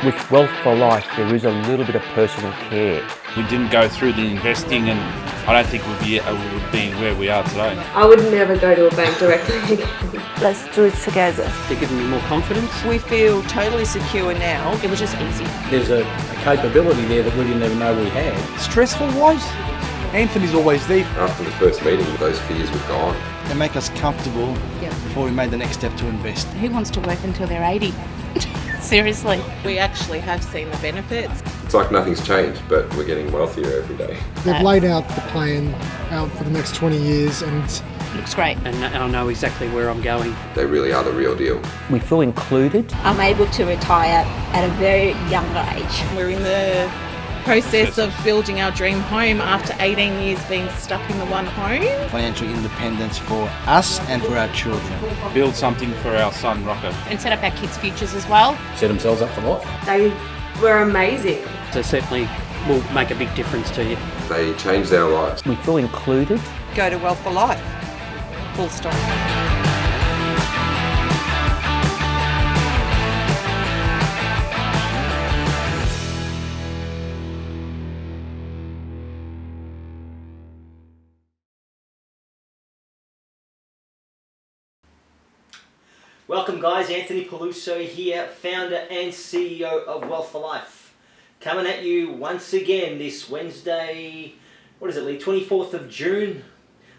With Wealth for Life, there is a little bit of personal care. We didn't go through the investing, and I don't think we would be where we are today. I would never go to a bank directly again. Let's do it together. They're giving me more confidence. We feel totally secure now. It was just easy. There's a capability there that we didn't even know we had. Stressful wise, Anthony's always there. After the first meeting, those fears were gone. They make us comfortable before we made the next step to invest. Who wants to work until they're 80? Seriously. We actually have seen the benefits. It's like nothing's changed, but we're getting wealthier every day. They've laid out the plan out for the next 20 years and looks great. And I know exactly where I'm going. They really are the real deal. We feel included. I'm able to retire at a very young age. We're in the process of building our dream home after 18 years being stuck in the one home. Financial independence for us and for our children. Build something for our son, Rocco. And set up our kids' futures as well. Set themselves up for life. They were amazing. So certainly will make a big difference to you. They changed our lives. We feel included. Go to Wealth for Life. Full stop. Welcome guys, Anthony Peluso here, founder and CEO of Wealth for Life. Coming at you once again this Wednesday, what is it Lee, 24th of June?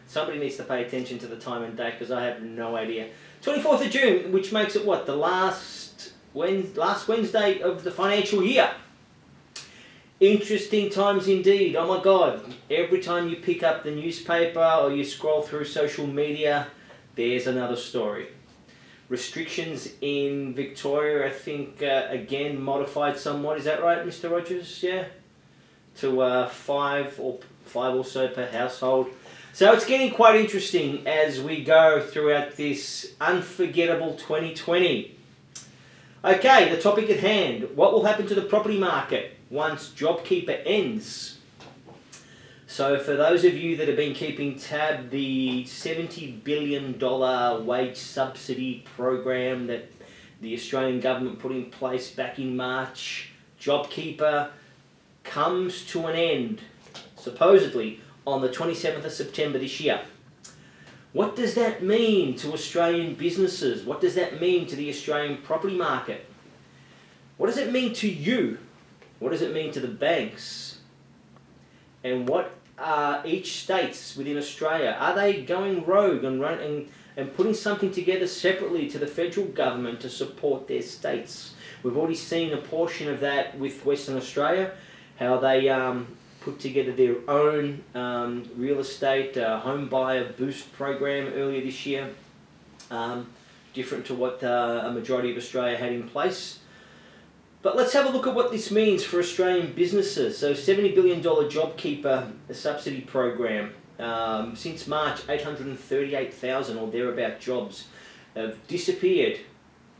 Somebody needs to pay attention to the time and date because I have no idea. 24th of June, which makes it what, the last Wednesday of the financial year. Interesting times indeed, oh my God. Every time you pick up the newspaper or you scroll through social media, there's another story. Restrictions in Victoria, I think, again, modified somewhat. Is that right, Mr. Rogers? Yeah? To five or so per household. So it's getting quite interesting as we go throughout this unforgettable 2020. Okay, the topic at hand. What will happen to the property market once JobKeeper ends? So for those of you that have been keeping tab, the $70 billion wage subsidy program that the Australian government put in place back in March, JobKeeper, comes to an end, supposedly, on the 27th of September this year. What does that mean to Australian businesses? What does that mean to the Australian property market? What does it mean to you? What does it mean to the banks? And what are each states within Australia? Are they going rogue and putting something together separately to the federal government to support their states? We've already seen a portion of that with Western Australia, how they put together their own real estate home buyer boost program earlier this year, different to what a majority of Australia had in place. But let's have a look at what this means for Australian businesses. So $70 billion JobKeeper subsidy program. Since March, 838,000 or thereabout jobs have disappeared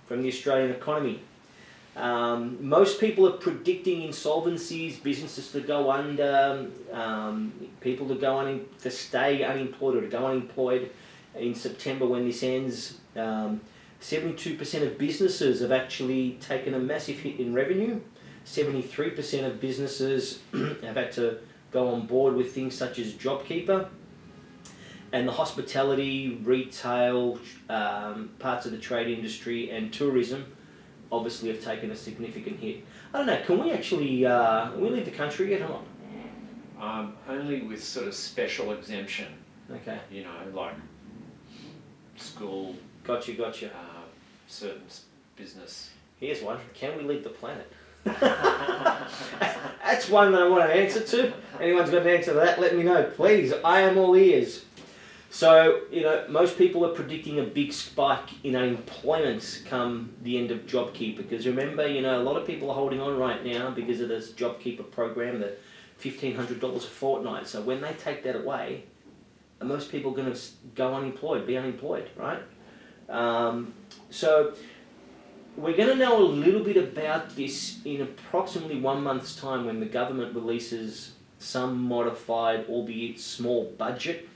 from the Australian economy. Most people are predicting insolvencies, businesses to go under, people to stay unemployed or to go unemployed in September when this ends. 72% of businesses have actually taken a massive hit in revenue. 73% of businesses have had to go on board with things such as JobKeeper. And the hospitality, retail, parts of the trade industry and tourism obviously have taken a significant hit. I don't know, can we actually we leave the country yet or not? Only with sort of special exemption. Okay. You know, like school. Gotcha. Certain business. Here's one. Can we leave the planet? That's one that I want an answer to. Anyone's got an answer to that, let me know, please. I am all ears. So, you know, most people are predicting a big spike in unemployment come the end of JobKeeper. Because remember, you know, a lot of people are holding on right now because of this JobKeeper program, the $1,500 a fortnight. So when they take that away, most people are going to go unemployed, be unemployed, right? So we're going to know a little bit about this in approximately 1 month's time when the government releases some modified, albeit small, budget.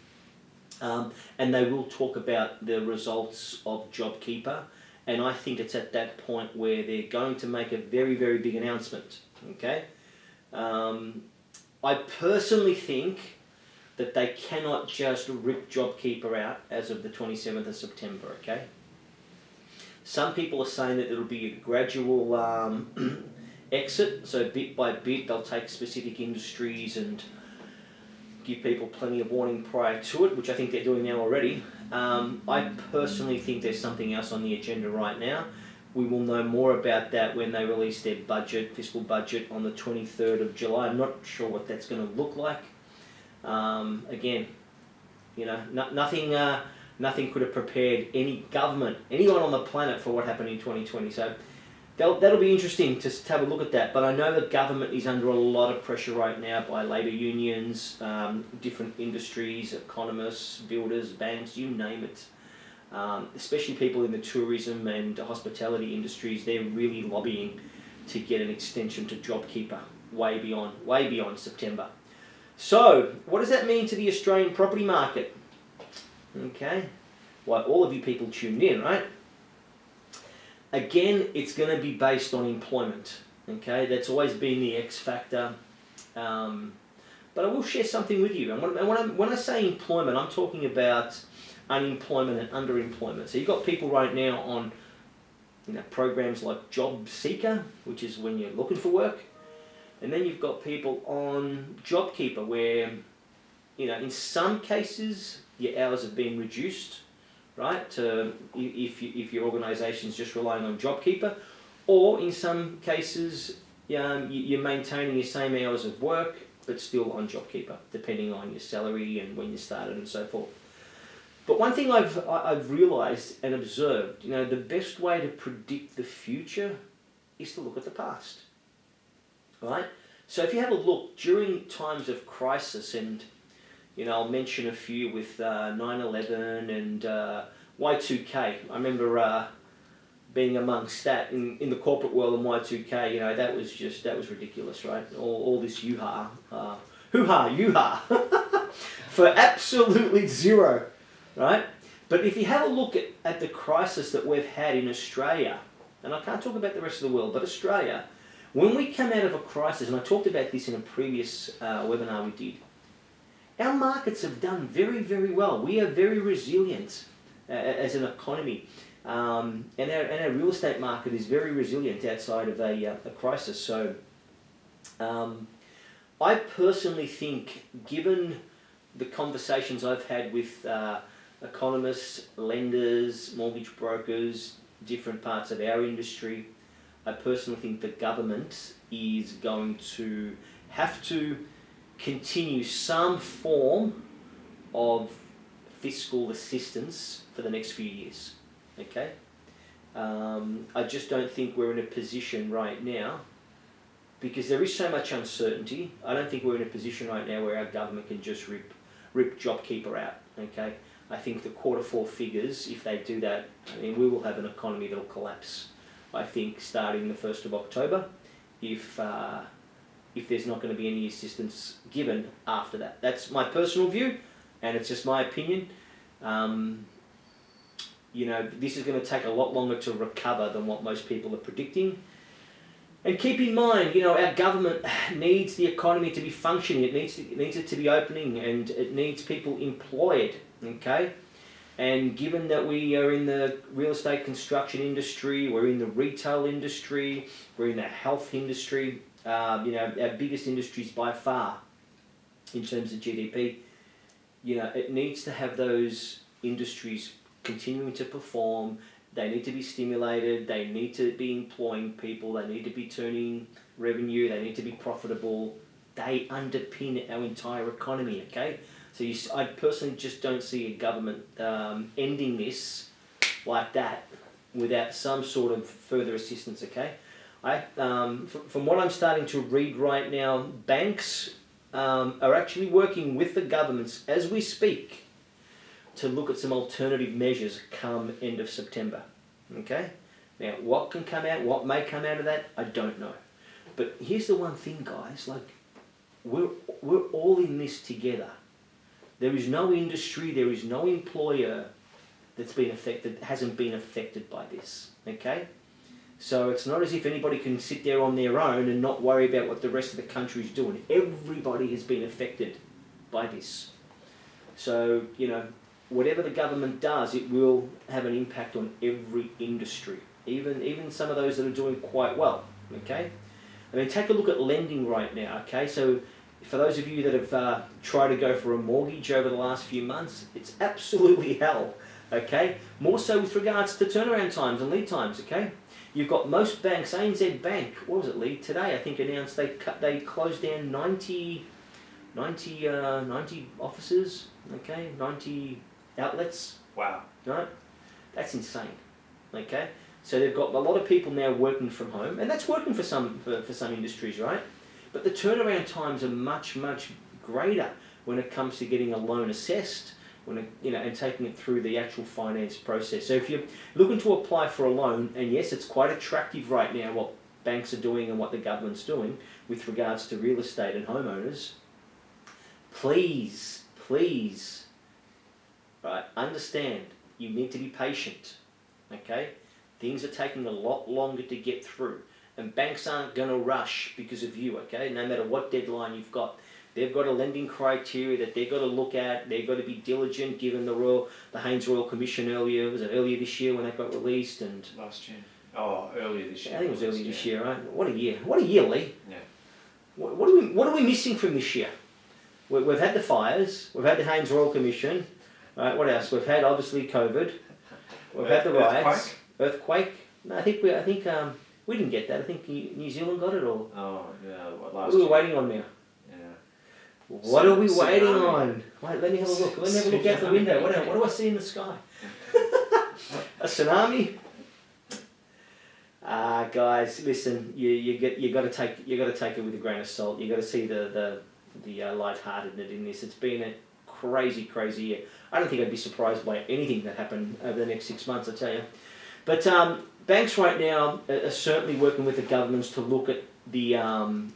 And they will talk about the results of JobKeeper and I think it's at that point where they're going to make a very, very big announcement. Okay, I personally think that they cannot just rip JobKeeper out as of the 27th of September. Okay, some people are saying that it'll be a gradual exit, so bit by bit they'll take specific industries and give people plenty of warning prior to it, which I think they're doing now already. I personally think there's something else on the agenda right now. We will know more about that when they release their budget, fiscal budget, on the 23rd of July. I'm not sure what that's going to look like. Again, you know, nothing could have prepared any government, anyone on the planet, for what happened in 2020. So that'll be interesting to have a look at that. But I know the government is under a lot of pressure right now by labour unions, different industries, economists, builders, banks, you name it. Especially people in the tourism and hospitality industries, they're really lobbying to get an extension to JobKeeper way beyond September. So, what does that mean to the Australian property market? Okay, well, all of you people tuned in, right? Again, it's going to be based on employment. Okay, that's always been the X factor. But I will share something with you. And when I say employment, I'm talking about unemployment and underemployment. So you've got people right now on, you know, programs like Job Seeker, which is when you're looking for work, and then you've got people on JobKeeper, where, you know, in some cases your hours have been reduced, right? To if your organisation's just relying on JobKeeper, or in some cases you're maintaining your same hours of work but still on JobKeeper, depending on your salary and when you started and so forth. But one thing I've realised and observed, you know, the best way to predict the future is to look at the past, right? So if you have a look during times of crisis, and, you know, I'll mention a few with 9/11 and Y2K. I remember being amongst that in the corporate world in Y2K. You know, that was ridiculous, right? All this hoo-ha, for absolutely zero. Right? But if you have a look at the crisis that we've had in Australia, and I can't talk about the rest of the world, but Australia, when we come out of a crisis, and I talked about this in a previous webinar we did, our markets have done very, very well. We are very resilient as an economy, and our real estate market is very resilient outside of a crisis. So I personally think, given the conversations I've had with economists, lenders, mortgage brokers, different parts of our industry, I personally think the government is going to have to continue some form of fiscal assistance for the next few years. Okay? I just don't think we're in a position right now, because there is so much uncertainty. I don't think we're in a position right now where our government can just rip JobKeeper out. Okay? I think the Q4 figures, if they do that, I mean, we will have an economy that will collapse. I think starting the 1st of October, if there's not going to be any assistance given after that. That's my personal view, and it's just my opinion. You know, this is going to take a lot longer to recover than what most people are predicting. And keep in mind, you know, our government needs the economy to be functioning. It needs it to be opening, and it needs people employed. Okay, and given that we are in the real estate construction industry, we're in the retail industry, we're in the health industry, you know, our biggest industries by far in terms of GDP, you know, it needs to have those industries continuing to perform. They need to be stimulated, they need to be employing people, they need to be turning revenue, they need to be profitable. They underpin our entire economy, okay? So I personally just don't see a government ending this like that without some sort of further assistance, okay? From what I'm starting to read right now, banks are actually working with the governments as we speak to look at some alternative measures come end of September, okay? Now, what can come out, what may come out of that, I don't know. But here's the one thing, guys, like, we're all in this together. There is no industry, there is no employer that's been affected hasn't been affected by this. Okay, so it's not as if anybody can sit there on their own and not worry about what the rest of the country is doing. Everybody has been affected by this. So whatever the government does, it will have an impact on every industry, even some of those that are doing quite well. Okay, I mean, take a look at lending right now. Okay, so for those of you that have tried to go for a mortgage over the last few months, it's absolutely hell. Okay, more so with regards to turnaround times and lead times. Okay, you've got most banks. ANZ Bank, what was it, Lee? Today, I think, announced they closed down 90 offices. Okay, 90 outlets. Wow. Right, that's insane. Okay, so they've got a lot of people now working from home, and that's working for some industries, right? But the turnaround times are much greater when it comes to getting a loan assessed, and taking it through the actual finance process. So if you're looking to apply for a loan, and yes, it's quite attractive right now what banks are doing and what the government's doing with regards to real estate and homeowners, please, right, understand you need to be patient. Okay, things are taking a lot longer to get through. And banks aren't going to rush because of you, okay? No matter what deadline you've got. They've got a lending criteria that they've got to look at. They've got to be diligent, given the Haynes Royal Commission earlier this year when that got released? And last year. Oh, earlier this year. I think it was earlier this year, right? What a year, Lee. Yeah. What are we missing from this year? We've had the fires. We've had the Haynes Royal Commission. Right, what else? We've had, obviously, COVID. We've had the riots. Earthquake. No, I think we didn't get that. I think New Zealand got it all. Oh, yeah. What are we waiting on now? Yeah. What are we waiting on? Wait, let me have a look. Let me have a look out the window. What do I see in the sky? A tsunami? Guys, listen. You got to take it with a grain of salt. You got to see the lightheartedness in this. It's been a crazy year. I don't think I'd be surprised by anything that happened over the next 6 months. I tell you, but. Banks right now are certainly working with the governments to look at the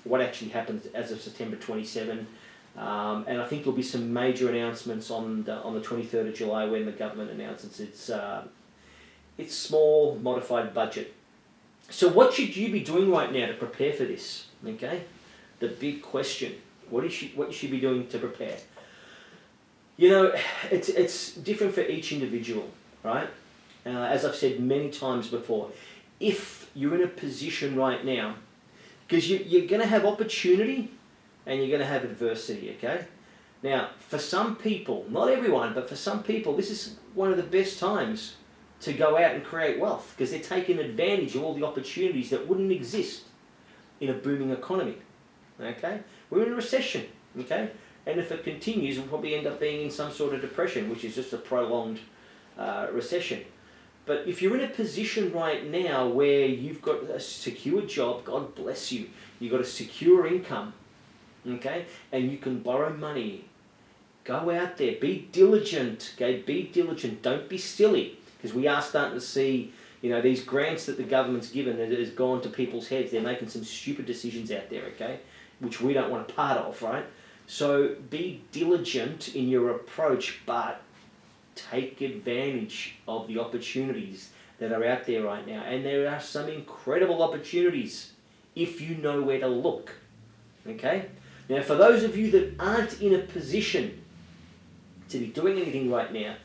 what actually happens as of September 27, and I think there'll be some major announcements on the 23rd of July when the government announces its small modified budget. So what should you be doing right now to prepare for this? Okay, the big question: what you should be doing to prepare? It's different for each individual, right? As I've said many times before, if you're in a position right now, because you're going to have opportunity and you're going to have adversity, okay? Now, for some people, not everyone, but for some people, this is one of the best times to go out and create wealth because they're taking advantage of all the opportunities that wouldn't exist in a booming economy, okay? We're in a recession, okay? And if it continues, we'll probably end up being in some sort of depression, which is just a prolonged recession. But if you're in a position right now where you've got a secure job, God bless you, you've got a secure income, okay, and you can borrow money, go out there, be diligent, okay, be diligent, don't be silly, because we are starting to see, these grants that the government's given that has gone to people's heads. They're making some stupid decisions out there, okay, which we don't want a part of, right? So be diligent in your approach, but take advantage of the opportunities that are out there right now. And there are some incredible opportunities if you know where to look. Okay? Now, for those of you that aren't in a position to be doing anything right now,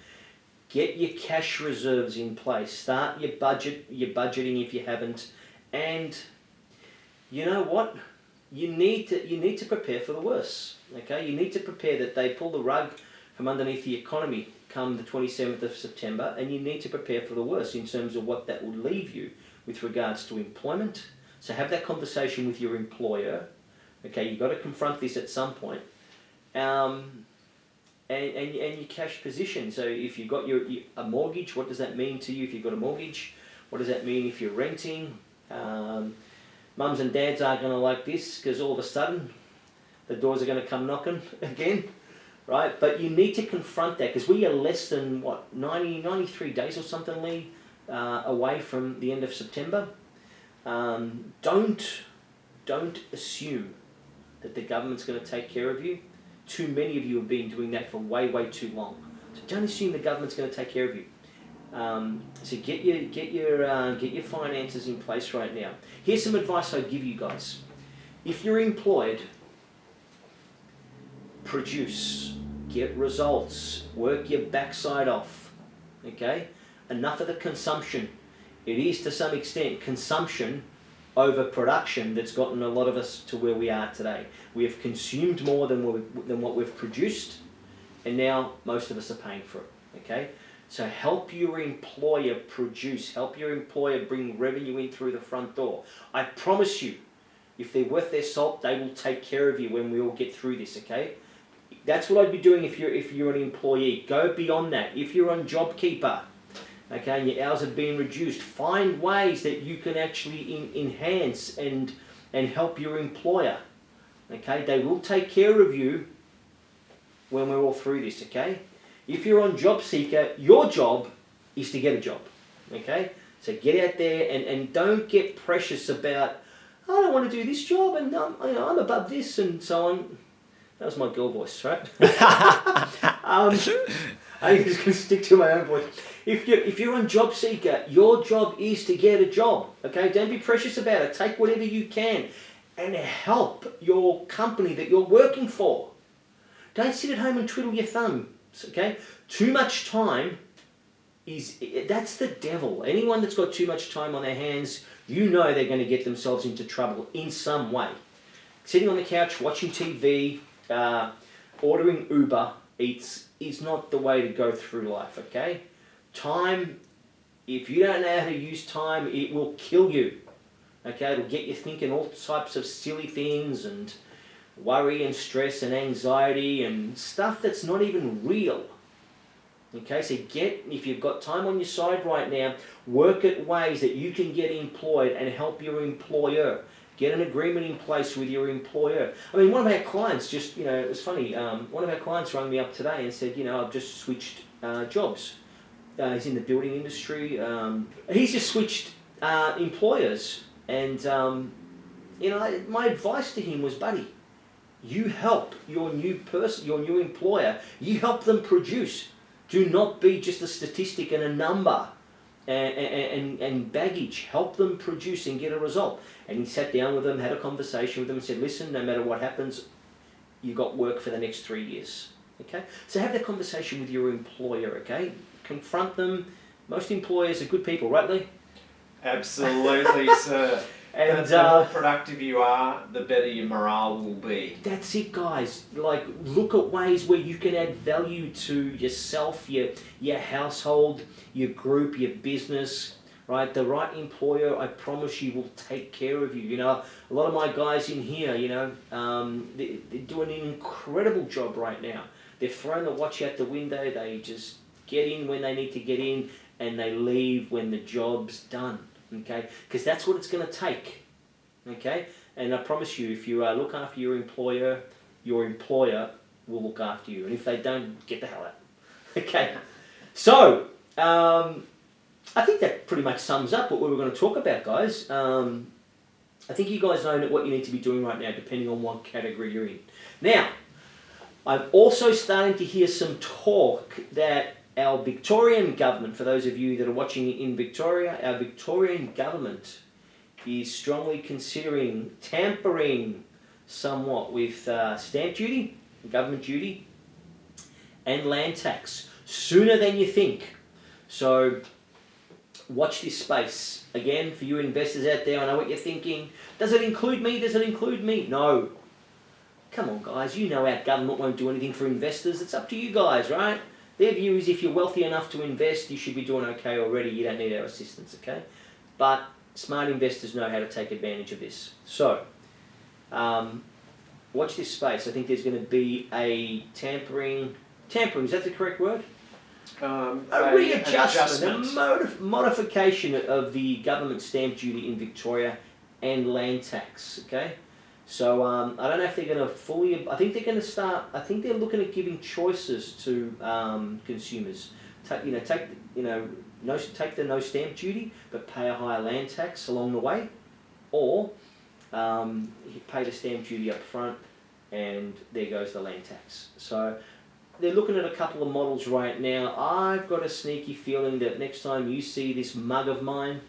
get your cash reserves in place. Start your budgeting if you haven't. And you know what? You need to prepare for the worst. Okay? You need to prepare that they pull the rug from underneath the economy come the 27th of September, and you need to prepare for the worst in terms of what that will leave you with regards to employment. So have that conversation with your employer. Okay, you've got to confront this at some point. And your cash position. So if you've got a mortgage, what does that mean to you if you've got a mortgage? What does that mean if you're renting? Mums and dads aren't going to like this because all of a sudden the doors are going to come knocking again. Right, but you need to confront that because we are less than 93 days or something, Lee, away from the end of September. Don't assume that the government's going to take care of you. Too many of you have been doing that for way too long. So don't assume the government's going to take care of you. So get your finances in place right now. Here's some advice I'd give you guys. If you're employed, produce, get results, work your backside off. Okay? Enough of the consumption. It is to some extent consumption over production that's gotten a lot of us to where we are today. We have consumed more than what we've produced, and now most of us are paying for it. Okay? So help your employer produce, help your employer bring revenue in through the front door. I promise you, if they're worth their salt, they will take care of you when we all get through this, okay? That's what I'd be doing if you're an employee. Go beyond that. If you're on JobKeeper, okay, and your hours have been reduced, find ways that you can actually enhance and help your employer, okay? They will take care of you when we're all through this, okay? If you're on JobSeeker, your job is to get a job, okay? So get out there and don't get precious about, I don't want to do this job and I'm above this and so on. That was my girl voice, right? I'm just going to stick to my own voice. If you're on JobSeeker, your job is to get a job, okay? Don't be precious about it. Take whatever you can and help your company that you're working for. Don't sit at home and twiddle your thumbs, okay? Too much time that's the devil. Anyone that's got too much time on their hands, you know they're going to get themselves into trouble in some way. Sitting on the couch, watching TV, ordering Uber Eats is not the way to go through life, okay? Time, if you don't know how to use time, it will kill you, okay? It'll get you thinking all types of silly things and worry and stress and anxiety and stuff that's not even real. Okay, so if you've got time on your side right now, work at ways that you can get employed and help your employer. Get an agreement in place with your employer. I mean, one of our clients just, it was funny, one of our clients rang me up today and said, I've just switched jobs. He's in the building industry. He's just switched employers. And, my advice to him was, buddy, you help your new person, your new employer, you help them produce. Do not be just a statistic and a number and baggage. Help them produce and get a result. And he sat down with them, had a conversation with them and said, listen, no matter what happens, you've got work for the next 3 years. Okay? So have that conversation with your employer, okay? Confront them. Most employers are good people, right, Lee? Absolutely, sir. And the more productive you are, the better your morale will be. That's it, guys. Like, look at ways where you can add value to yourself, your household, your group, your business, right? The right employer, I promise you, will take care of you. A lot of my guys in here, they're doing an incredible job right now. They've thrown the watch out the window. They just get in when they need to get in, and they leave when the job's done. Okay, because that's what it's going to take. Okay, and I promise you, if you look after your employer will look after you. And if they don't, get the hell out. Okay, so I think that pretty much sums up what we were going to talk about, guys. I think you guys know what you need to be doing right now, depending on what category you're in. Now, I'm also starting to hear some talk that our Victorian government, for those of you that are watching in Victoria, our Victorian government is strongly considering tampering somewhat with stamp duty, government duty, and land tax sooner than you think. So watch this space. Again, for you investors out there, I know what you're thinking. Does it include me? Does it include me? No. Come on, guys. You know our government won't do anything for investors. It's up to you guys, right? Their view is if you're wealthy enough to invest, you should be doing okay already. You don't need our assistance, okay? But smart investors know how to take advantage of this. So, watch this space. I think there's going to be a tampering, is that the correct word? A readjustment, a modification of the government stamp duty in Victoria and land tax, okay? So I don't know if they're going to fully. I think they're going to start. I think they're looking at giving choices to consumers. Take the no stamp duty, but pay a higher land tax along the way, or you pay the stamp duty up front, and there goes the land tax. So they're looking at a couple of models right now. I've got a sneaky feeling that next time you see this mug of mine,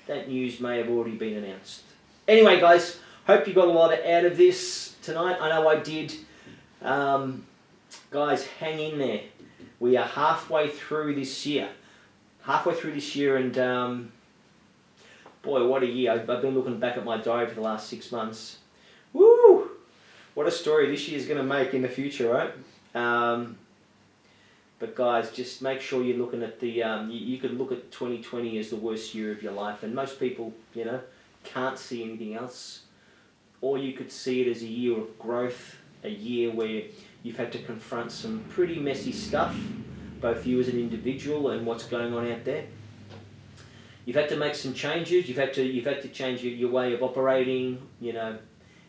that news may have already been announced. Anyway, guys, hope you got a lot out of this tonight. I know I did. Guys, hang in there. We are halfway through this year. And boy, what a year. I've been looking back at my diary for the last 6 months. Woo! What a story this year's going to make in the future, right? But guys, just make sure you're looking at the, you could look at 2020 as the worst year of your life, and most people, you know, can't see anything else. Or you could see it as a year of growth, a year where you've had to confront some pretty messy stuff, both you as an individual and what's going on out there. You've had to make some changes. You've had to change your way of operating. You know,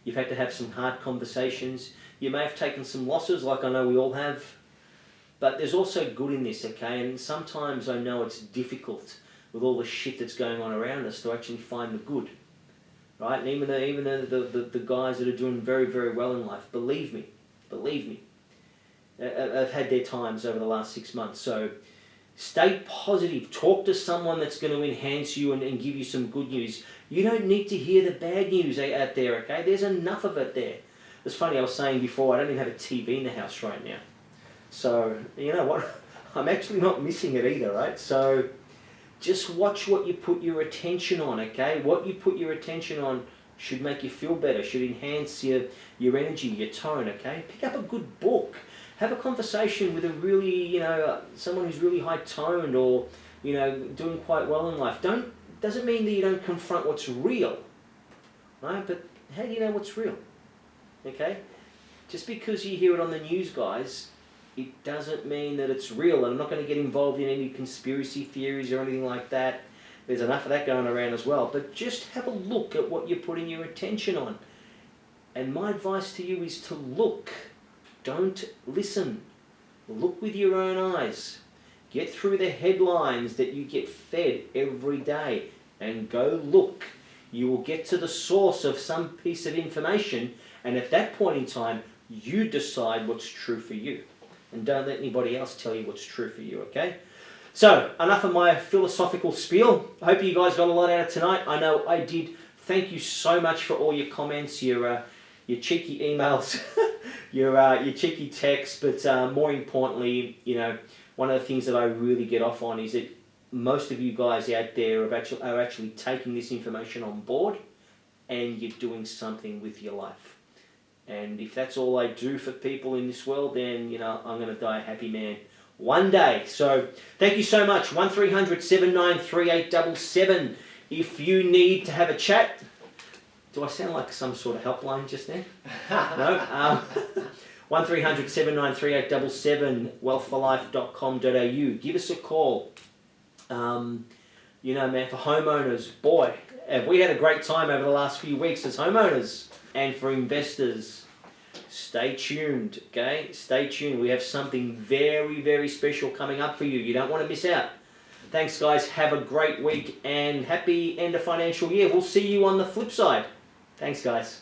you've had to have some hard conversations. You may have taken some losses, like I know we all have. But there's also good in this, okay? And sometimes I know it's difficult with all the shit that's going on around us to actually find the good, right? And even the guys that are doing very, very well in life, believe me, I've had their times over the last 6 months. So stay positive. Talk to someone that's going to enhance you and give you some good news. You don't need to hear the bad news out there, okay? There's enough of it there. It's funny, I was saying before, I don't even have a TV in the house right now. So, you know what? I'm actually not missing it either, right? So, just watch what you put your attention on, okay? What you put your attention on should make you feel better, should enhance your energy, your tone, okay? Pick up a good book. Have a conversation with a really, you know, someone who's really high-toned or, you know, doing quite well in life. Doesn't mean that you don't confront what's real, right? But how do you know what's real, okay? Just because you hear it on the news, guys, it doesn't mean that it's real. And I'm not going to get involved in any conspiracy theories or anything like that. There's enough of that going around as well. But just have a look at what you're putting your attention on. And my advice to you is to look. Don't listen. Look with your own eyes. Get through the headlines that you get fed every day and go look. You will get to the source of some piece of information, and at that point in time, you decide what's true for you. And don't let anybody else tell you what's true for you, okay? So, enough of my philosophical spiel. I hope you guys got a lot out of tonight. I know I did. Thank you so much for all your comments, your cheeky emails, your cheeky texts, but more importantly, you know, one of the things that I really get off on is that most of you guys out there are actually taking this information on board, and you're doing something with your life. And if that's all I do for people in this world, then, you know, I'm going to die a happy man one day. So thank you so much. 1300 793 877 if you need to have a chat. Do I sound like some sort of helpline just now? No? 1300 793 877 wealthforlife.com.au. Give us a call. You know, man, for homeowners, boy, have we had a great time over the last few weeks as homeowners. And for investors, stay tuned, okay? Stay tuned. We have something very, very special coming up for you. You don't want to miss out. Thanks, guys. Have a great week and happy end of financial year. We'll see you on the flip side. Thanks, guys.